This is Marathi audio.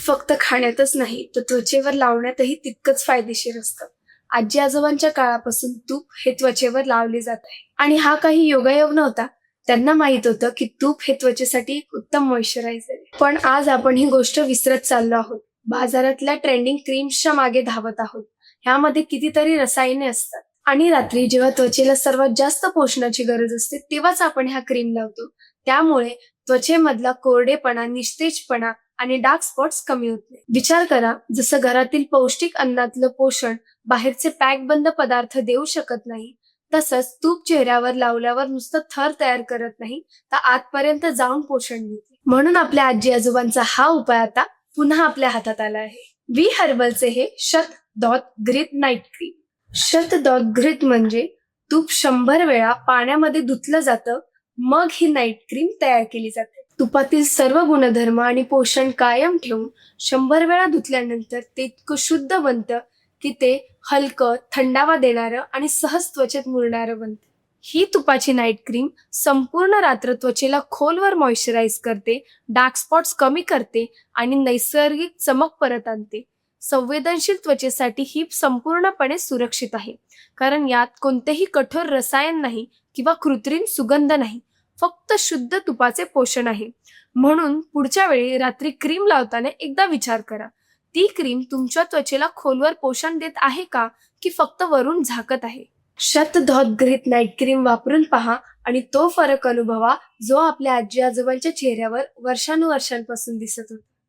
फक्त खाण्यातच नाही तर त्वचेवर लावण्यातही तितकंच फायदेशीर असतं. आजी आजोबांच्या काळापासून तूप हे त्वचेवर लावले जात आहे आणि हा काही योगायोग नव्हता. त्यांना माहित होतं की तूप हे त्वचेसाठी एक उत्तम मॉइश्चरायझर आहे. पण आज आपण ही गोष्ट विसरत चाललो आहोत. बाजारातल्या ट्रेंडिंग क्रीम्सच्या मागे धावत आहोत. ह्यामध्ये कितीतरी रसायने असतात आणि रात्री जेव्हा त्वचेला सर्वात जास्त पोषणाची गरज असते तेव्हाच आपण ह्या क्रीम लावतो. त्यामुळे त्वचेमधला कोरडेपणा, निस्तेजपणा आणि डार्क स्पॉट्स कमी होत नाही. विचार करा, जसं घरातील पौष्टिक अन्नातलं पोषण बाहेरचे पॅकबंद पदार्थ देऊ शकत नाही, तसंच तूप चेहऱ्यावर लावल्यावर नुसतं थर तयार करत नाही, तर आतपर्यंत जाऊन पोषण देते. म्हणून आपल्या आजी आजोबांचा हा उपाय आता पुन्हा आपल्या हातात आला आहे. वी हर्बलचे हे शतदॉत घृत नाईट क्रीम. शतदॉत घृत म्हणजे तूप 100 वेळा पाण्यामध्ये धुतलं जातं, मग ही नाईट क्रीम तयार केली जाते. तुपातील सर्व गुणधर्म आणि पोषण कायम ठेवून 100 वेळा धुतल्यानंतर ते इतकं शुद्ध बनतं की ते हलकं, थंडावा देणारं आणि सहज त्वचेत मुरणारं बनतं. ही तुपाची नाईट क्रीम संपूर्ण रात्र त्वचेला खोलवर मॉइश्चराईज करते, डार्क स्पॉट्स कमी करते आणि नैसर्गिक चमक परत आणते. संवेदनशील त्वचेसाठी ही संपूर्णपणे सुरक्षित आहे, कारण यात कोणतेही कठोर रसायन नाही किंवा कृत्रिम सुगंध नाही, फक्त शुद्ध तुपाचे पोषण आहे. म्हणून पुढच्या वेळी रात्री क्रीम लावताना एकदा विचार करा, ती क्रीम तुमच्या त्वचेला खोलवर पोषण देत आहे का, की फक्त वरून झाकत आहे. शतदॉत घृत नाईट क्रीम वापरून पहा आणि तो फरक अनुभवा जो आपल्या आजी आजोबांच्या चेहऱ्यावर वर्षानुवर्षांपासून दिसत होता.